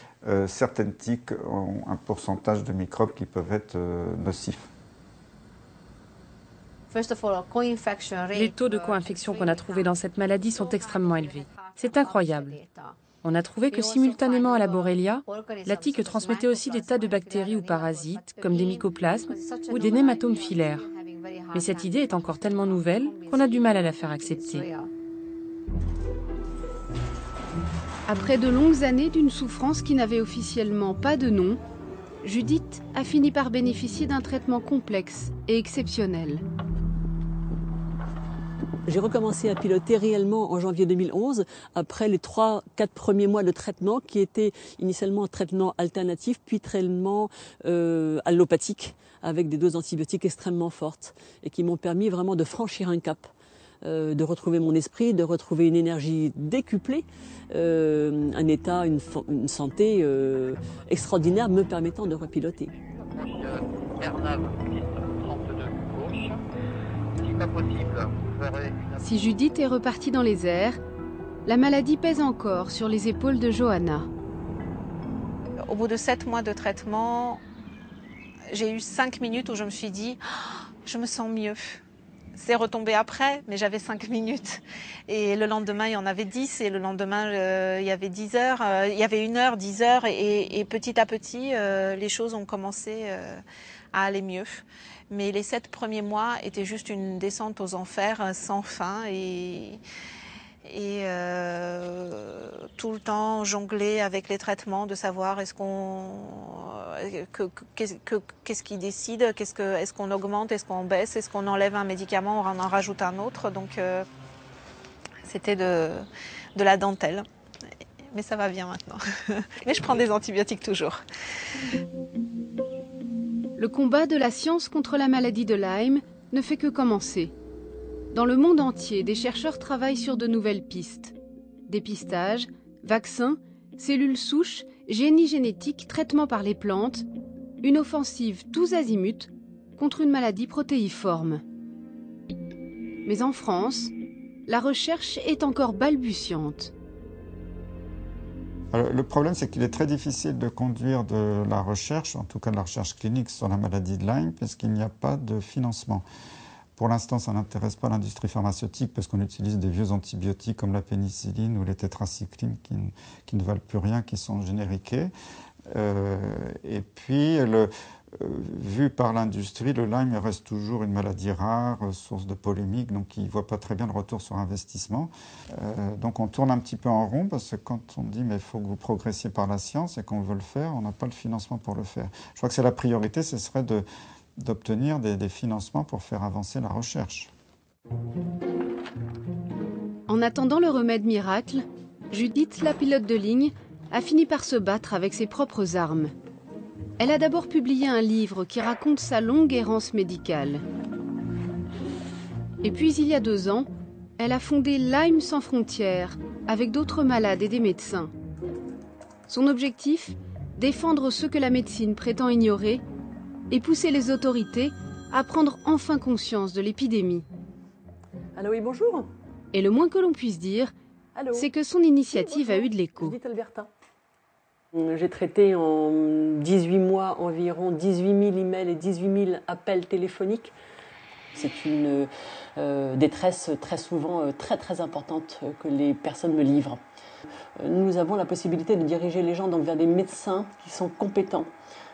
certaines tiques ont un pourcentage de microbes qui peuvent être nocifs. Les taux de co-infection qu'on a trouvés dans cette maladie sont extrêmement élevés. C'est incroyable. On a trouvé que simultanément à la Borrelia, la tique transmettait aussi des tas de bactéries ou parasites, comme des mycoplasmes ou des nématomes filaires. Mais cette idée est encore tellement nouvelle qu'on a du mal à la faire accepter. Après de longues années d'une souffrance qui n'avait officiellement pas de nom, Judith a fini par bénéficier d'un traitement complexe et exceptionnel. J'ai recommencé à piloter réellement en janvier 2011, après les 3-4 premiers mois de traitement qui étaient initialement un traitement alternatif, puis traitement allopathique, avec des doses d'antibiotiques extrêmement fortes, et qui m'ont permis vraiment de franchir un cap, de retrouver mon esprit, de retrouver une énergie décuplée, un état, une santé extraordinaire me permettant de repiloter. Si Judith est repartie dans les airs, la maladie pèse encore sur les épaules de Johanna. Au bout de 7 mois de traitement, j'ai eu 5 minutes où je me suis dit « je me sens mieux ». C'est retombé après, mais j'avais 5 minutes. Et le lendemain, il y en avait 10, et le lendemain, il y avait 10 heures. Il y avait 1 heure, 10 heures, et petit à petit, les choses ont commencé à aller mieux. Mais les 7 premiers mois étaient juste une descente aux enfers sans fin, et tout le temps jongler avec les traitements, de savoir qu'est-ce qui décide, est-ce qu'on augmente, est-ce qu'on baisse, est-ce qu'on enlève un médicament, on en rajoute un autre. Donc c'était de la dentelle. Mais ça va bien maintenant. Mais je prends des antibiotiques toujours. Le combat de la science contre la maladie de Lyme ne fait que commencer. Dans le monde entier, des chercheurs travaillent sur de nouvelles pistes. Dépistage, vaccins, cellules souches, génie génétique, traitement par les plantes, une offensive tous azimuts contre une maladie protéiforme. Mais en France, la recherche est encore balbutiante. Alors, le problème, c'est qu'il est très difficile de conduire de la recherche, en tout cas de la recherche clinique sur la maladie de Lyme, parce qu'il n'y a pas de financement. Pour l'instant, ça n'intéresse pas l'industrie pharmaceutique parce qu'on utilise des vieux antibiotiques comme la pénicilline ou les tétracyclines qui ne valent plus rien, qui sont génériqués. Et puis, vu par l'industrie, le Lyme reste toujours une maladie rare, source de polémique, donc ils ne voient pas très bien le retour sur investissement. Donc on tourne un petit peu en rond parce que quand on dit mais il faut que vous progressiez par la science et qu'on veut le faire, on n'a pas le financement pour le faire. Je crois que c'est la priorité, ce serait d'obtenir des financements pour faire avancer la recherche. En attendant le remède miracle, Judith, la pilote de ligne, a fini par se battre avec ses propres armes. Elle a d'abord publié un livre qui raconte sa longue errance médicale. Et puis, il y a 2 ans, elle a fondé Lyme sans frontières, avec d'autres malades et des médecins. Son objectif, défendre ceux que la médecine prétend ignorer et pousser les autorités à prendre enfin conscience de l'épidémie. Allô, oui, bonjour. Et le moins que l'on puisse dire, c'est que son initiative a eu de l'écho. J'ai traité en 18 mois environ 18 000 emails et 18 000 appels téléphoniques. C'est une détresse très souvent très importante que les personnes me livrent. Nous avons la possibilité de diriger les gens donc vers des médecins qui sont compétents,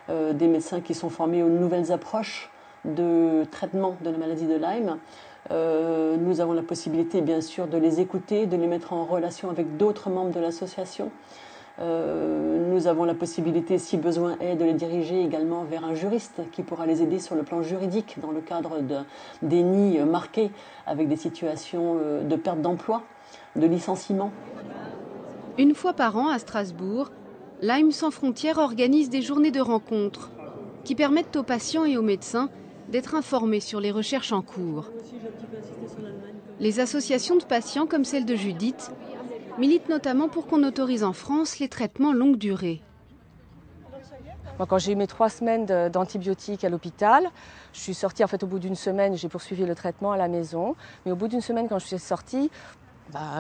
des médecins qui sont formés aux nouvelles approches de traitement de la maladie de Lyme. Nous avons la possibilité bien sûr de les écouter, de les mettre en relation avec d'autres membres de l'association. Nous avons la possibilité, si besoin est, de les diriger également vers un juriste qui pourra les aider sur le plan juridique dans le cadre des nids marqués avec des situations de perte d'emploi, de licenciement. Une fois par an à Strasbourg, Lyme sans frontières organise des journées de rencontres qui permettent aux patients et aux médecins d'être informés sur les recherches en cours. Les associations de patients comme celle de Judith militent notamment pour qu'on autorise en France les traitements longue durée. Moi, quand j'ai eu mes 3 semaines d'antibiotiques à l'hôpital, je suis sortie, en fait, au bout d'une semaine, j'ai poursuivi le traitement à la maison. Mais au bout d'une semaine, quand je suis sortie,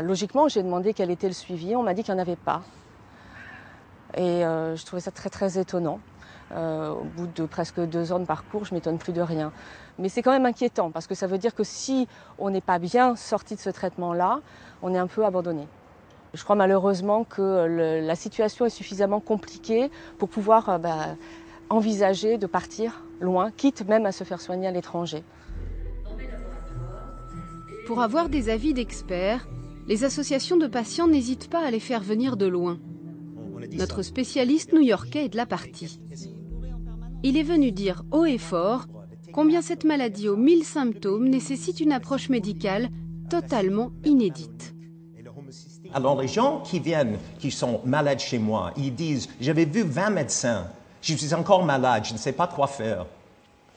logiquement, j'ai demandé quel était le suivi. On m'a dit qu'il n'y en avait pas. Et je trouvais ça très, très étonnant. Au bout de presque 2 ans de parcours, je ne m'étonne plus de rien. Mais c'est quand même inquiétant, parce que ça veut dire que si on n'est pas bien sorti de ce traitement-là, on est un peu abandonné. Je crois malheureusement que la situation est suffisamment compliquée pour pouvoir envisager de partir loin, quitte même à se faire soigner à l'étranger. Pour avoir des avis d'experts, les associations de patients n'hésitent pas à les faire venir de loin. Notre spécialiste new-yorkais est de la partie. Il est venu dire haut et fort combien cette maladie aux 1000 symptômes nécessite une approche médicale totalement inédite. Alors les gens qui viennent, qui sont malades chez moi, ils disent « J'avais vu 20 médecins, je suis encore malade, je ne sais pas quoi faire ».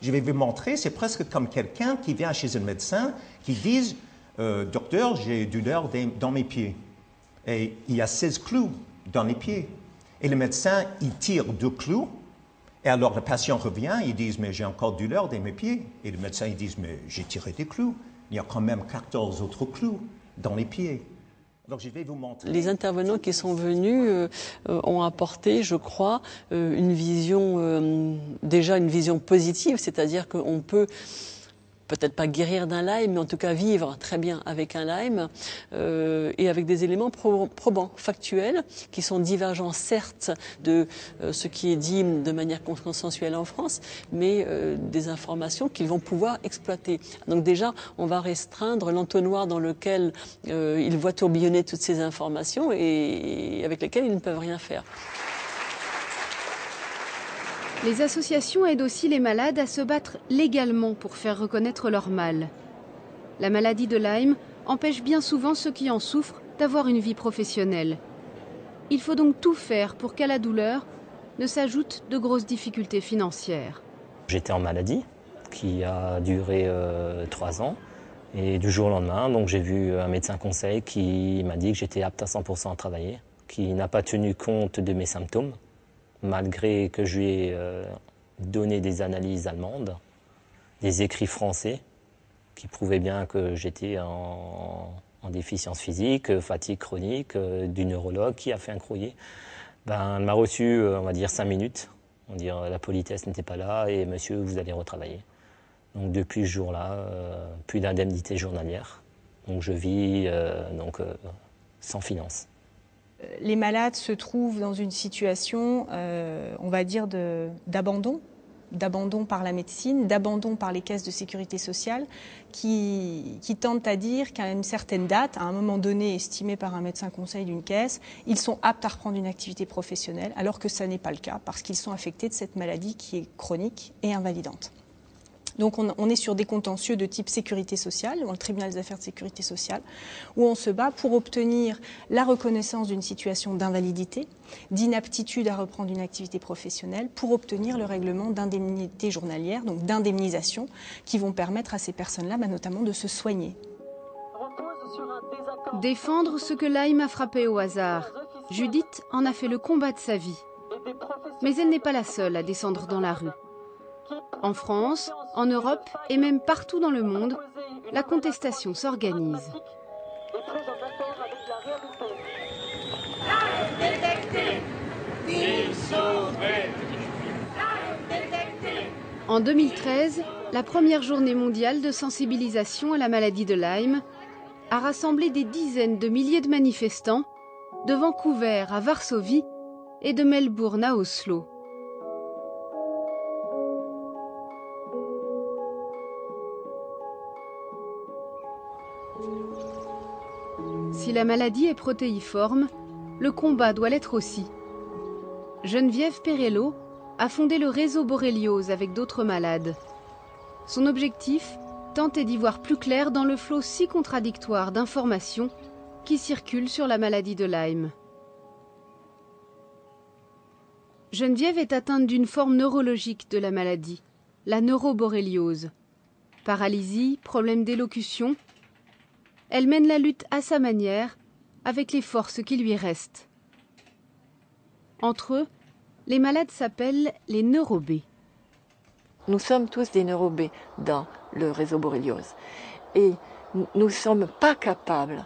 Je vais vous montrer, c'est presque comme quelqu'un qui vient chez un médecin qui dit « Docteur, j'ai douleur dans mes pieds ». Et il y a 16 clous dans les pieds. Et le médecin, il tire 2 clous. Et alors le patient revient, il dit « Mais j'ai encore douleur dans mes pieds ». Et le médecin, il dit « Mais j'ai tiré des clous. Il y a quand même 14 autres clous dans les pieds ». Donc, je vais vous montrer. Les intervenants qui sont venus ont apporté, je crois, une vision, déjà une vision positive, c'est-à-dire qu'on peut peut-être pas guérir d'un Lyme, mais en tout cas vivre très bien avec un Lyme et avec des éléments probants, factuels, qui sont divergents certes de ce qui est dit de manière consensuelle en France, mais des informations qu'ils vont pouvoir exploiter. Donc déjà, on va restreindre l'entonnoir dans lequel ils voient tourbillonner toutes ces informations et avec lesquelles ils ne peuvent rien faire. Les associations aident aussi les malades à se battre légalement pour faire reconnaître leur mal. La maladie de Lyme empêche bien souvent ceux qui en souffrent d'avoir une vie professionnelle. Il faut donc tout faire pour qu'à la douleur ne s'ajoutent de grosses difficultés financières. J'étais en maladie qui a duré 3 ans et du jour au lendemain, donc j'ai vu un médecin conseil qui m'a dit que j'étais apte à 100% à travailler, qui n'a pas tenu compte de mes symptômes, malgré que je lui ai donné des analyses allemandes, des écrits français qui prouvaient bien que j'étais en déficience physique, fatigue chronique, du neurologue qui a fait un courrier. Elle m'a reçu, on va dire, 5 minutes. On va dire la politesse n'était pas là et monsieur, vous allez retravailler. Donc depuis ce jour-là, plus d'indemnité journalière. Donc je vis sans finance. Les malades se trouvent dans une situation, on va dire, d'abandon par la médecine, d'abandon par les caisses de sécurité sociale, qui tentent à dire qu'à une certaine date, à un moment donné estimé par un médecin conseil d'une caisse, ils sont aptes à reprendre une activité professionnelle, alors que ça n'est pas le cas, parce qu'ils sont affectés de cette maladie qui est chronique et invalidante. Donc on est sur des contentieux de type sécurité sociale, dans le tribunal des affaires de sécurité sociale, où on se bat pour obtenir la reconnaissance d'une situation d'invalidité, d'inaptitude à reprendre une activité professionnelle, pour obtenir le règlement d'indemnité journalière, donc d'indemnisation, qui vont permettre à ces personnes-là notamment de se soigner. Défendre ce que Lyme a frappé au hasard. Judith en a fait le combat de sa vie. Mais elle n'est pas la seule à descendre dans la rue. En France, en Europe et même partout dans le monde, la contestation s'organise. En 2013, la première journée mondiale de sensibilisation à la maladie de Lyme a rassemblé des dizaines de milliers de manifestants de Vancouver à Varsovie et de Melbourne à Oslo. Si la maladie est protéiforme, le combat doit l'être aussi. Geneviève Perello a fondé le réseau Borréliose avec d'autres malades. Son objectif, tenter d'y voir plus clair dans le flot si contradictoire d'informations qui circulent sur la maladie de Lyme. Geneviève est atteinte d'une forme neurologique de la maladie, la neuroborréliose. Paralysie, problème d'élocution. Elle mène la lutte à sa manière, avec les forces qui lui restent. Entre eux, Les malades s'appellent les neuro-B. Nous sommes tous des neuro-B dans le réseau borréliose. Et nous ne sommes pas capables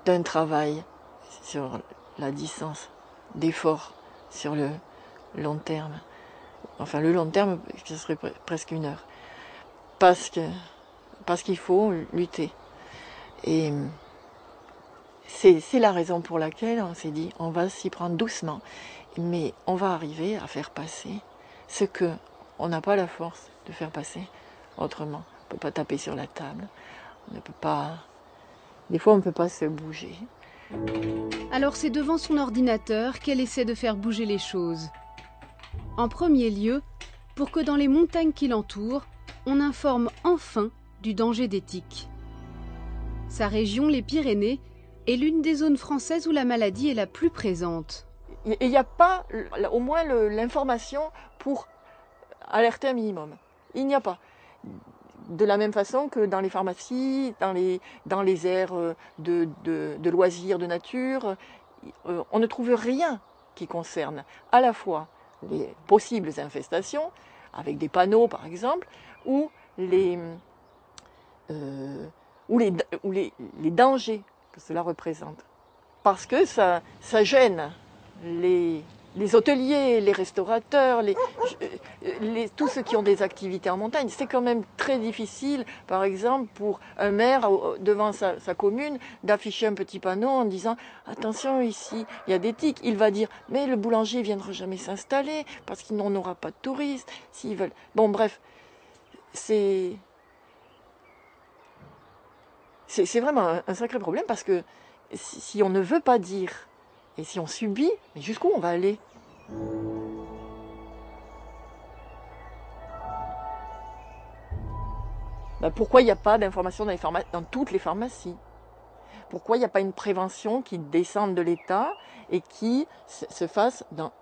d'un travail sur la distance, d'effort sur le long terme. Enfin, le long terme, ce serait presque 1 heure. Parce qu'il faut lutter. Et c'est la raison pour laquelle on s'est dit, on va s'y prendre doucement, mais on va arriver à faire passer ce qu'on n'a pas la force de faire passer autrement. On ne peut pas taper sur la table, on ne peut pas... Des fois, on ne peut pas se bouger. Alors c'est devant son ordinateur qu'elle essaie de faire bouger les choses. En premier lieu, pour que dans les montagnes qui l'entourent, on informe enfin du danger des tiques. Sa région, les Pyrénées, est l'une des zones françaises où la maladie est la plus présente. Il n'y a pas au moins l'information pour alerter un minimum. Il n'y a pas. De la même façon que dans les pharmacies, dans les aires de loisirs, de nature, on ne trouve rien qui concerne à la fois les possibles infestations, avec des panneaux par exemple, ou les dangers que cela représente. Parce que ça gêne les hôteliers, les restaurateurs, tous ceux qui ont des activités en montagne. C'est quand même très difficile, par exemple, pour un maire devant sa commune, d'afficher un petit panneau en disant « Attention, ici, il y a des tiques ». Il va dire « Mais le boulanger ne viendra jamais s'installer parce qu'il n'en aura pas de touristes. S'ils veulent... » Bon, bref, c'est vraiment un sacré problème parce que si on ne veut pas dire et si on subit, mais jusqu'où on va aller? Pourquoi il n'y a pas d'information dans toutes les pharmacies? Pourquoi il n'y a pas une prévention qui descende de l'État et qui se fasse dans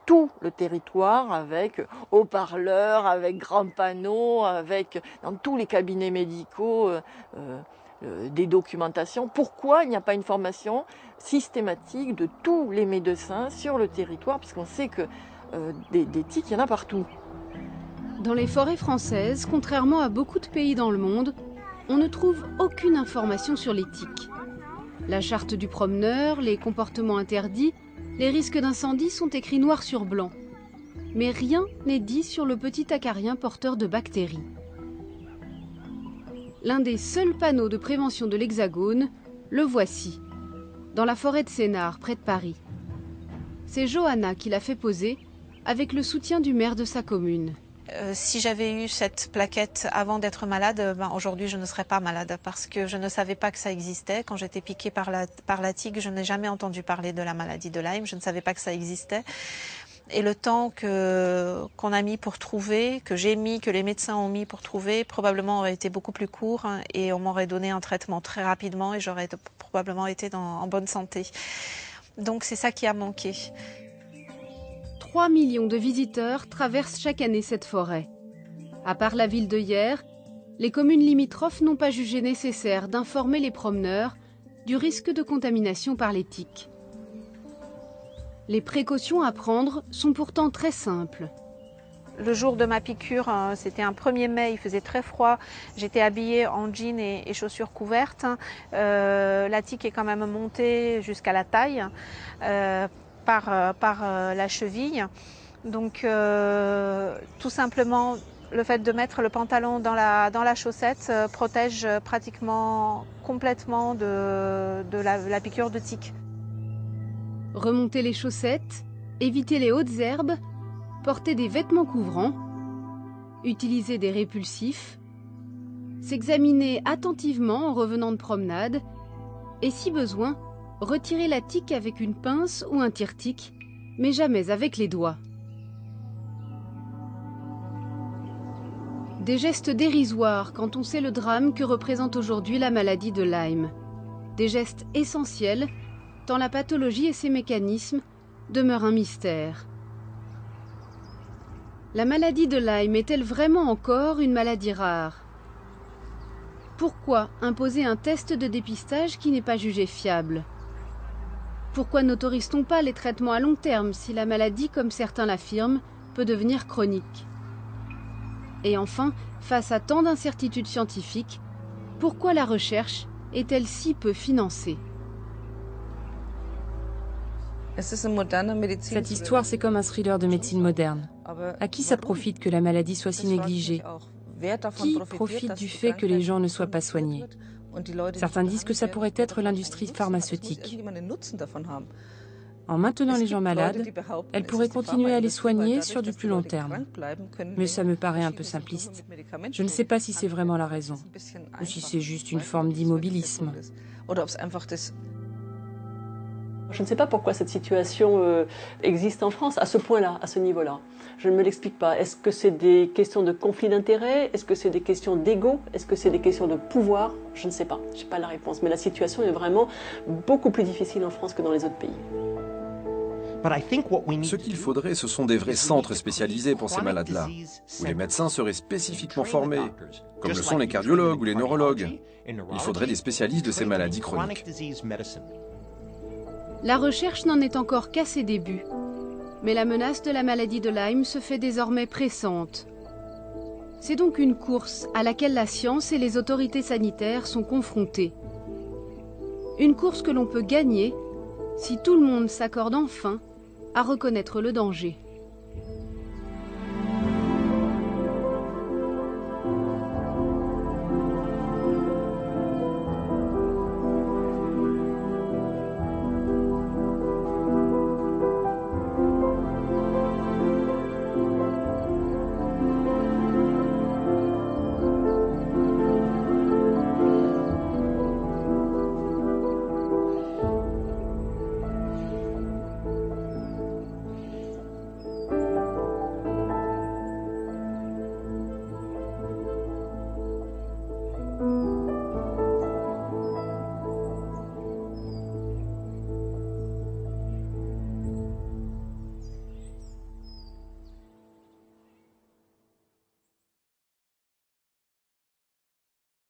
tout le territoire avec haut-parleurs, avec grands panneaux, dans tous les cabinets médicaux des documentations? Pourquoi il n'y a pas une formation systématique de tous les médecins sur le territoire, puisqu'on sait que des tiques, il y en a partout. Dans les forêts françaises, contrairement à beaucoup de pays dans le monde, on ne trouve aucune information sur les tiques. La charte du promeneur, les comportements interdits, les risques d'incendie sont écrits noir sur blanc. Mais rien n'est dit sur le petit acarien porteur de bactéries. L'un des seuls panneaux de prévention de l'Hexagone, le voici, dans la forêt de Sénart, près de Paris. C'est Johanna qui l'a fait poser, avec le soutien du maire de sa commune. Si j'avais eu cette plaquette avant d'être malade, aujourd'hui je ne serais pas malade parce que je ne savais pas que ça existait. Quand j'étais piquée par la tique, je n'ai jamais entendu parler de la maladie de Lyme, je ne savais pas que ça existait. Et le temps qu'on a mis pour trouver, que j'ai mis, que les médecins ont mis pour trouver, probablement aurait été beaucoup plus court et on m'aurait donné un traitement très rapidement et j'aurais probablement été en bonne santé. Donc c'est ça qui a manqué. 3 millions de visiteurs traversent chaque année cette forêt. À part la ville de Hyères, les communes limitrophes n'ont pas jugé nécessaire d'informer les promeneurs du risque de contamination par les tiques. Les précautions à prendre sont pourtant très simples. Le jour de ma piqûre, c'était un 1er mai, il faisait très froid. J'étais habillée en jean et chaussures couvertes. La tique est quand même montée jusqu'à la taille par la cheville. Donc tout simplement, le fait de mettre le pantalon dans la chaussette protège pratiquement complètement de la piqûre de tique. Remonter les chaussettes, éviter les hautes herbes, porter des vêtements couvrants, utiliser des répulsifs, s'examiner attentivement en revenant de promenade et si besoin, retirer la tique avec une pince ou un tire-tique, mais jamais avec les doigts. Des gestes dérisoires quand on sait le drame que représente aujourd'hui la maladie de Lyme. Des gestes essentiels tant la pathologie et ses mécanismes demeurent un mystère. La maladie de Lyme est-elle vraiment encore une maladie rare? Pourquoi imposer un test de dépistage qui n'est pas jugé fiable? Pourquoi n'autorise-t-on pas les traitements à long terme si la maladie, comme certains l'affirment, peut devenir chronique? Et enfin, face à tant d'incertitudes scientifiques, pourquoi la recherche est-elle si peu financée? Cette histoire, c'est comme un thriller de médecine moderne. À qui ça profite que la maladie soit si négligée? Qui profite du fait que les gens ne soient pas soignés? Certains disent que ça pourrait être l'industrie pharmaceutique. En maintenant les gens malades, elle pourrait continuer à les soigner sur du plus long terme. Mais ça me paraît un peu simpliste. Je ne sais pas si c'est vraiment la raison, ou si c'est juste une forme d'immobilisme. Je ne sais pas pourquoi cette situation existe en France à ce point-là, à ce niveau-là. Je ne me l'explique pas. Est-ce que c'est des questions de conflit d'intérêts? Est-ce que c'est des questions d'ego? Est-ce que c'est des questions de pouvoir? Je ne sais pas. Je n'ai pas la réponse. Mais la situation est vraiment beaucoup plus difficile en France que dans les autres pays. Ce qu'il faudrait, ce sont des vrais centres spécialisés pour ces malades-là, où les médecins seraient spécifiquement formés, comme le sont les cardiologues ou les neurologues. Il faudrait des spécialistes de ces maladies chroniques. La recherche n'en est encore qu'à ses débuts, mais la menace de la maladie de Lyme se fait désormais pressante. C'est donc une course à laquelle la science et les autorités sanitaires sont confrontées. Une course que l'on peut gagner si tout le monde s'accorde enfin à reconnaître le danger.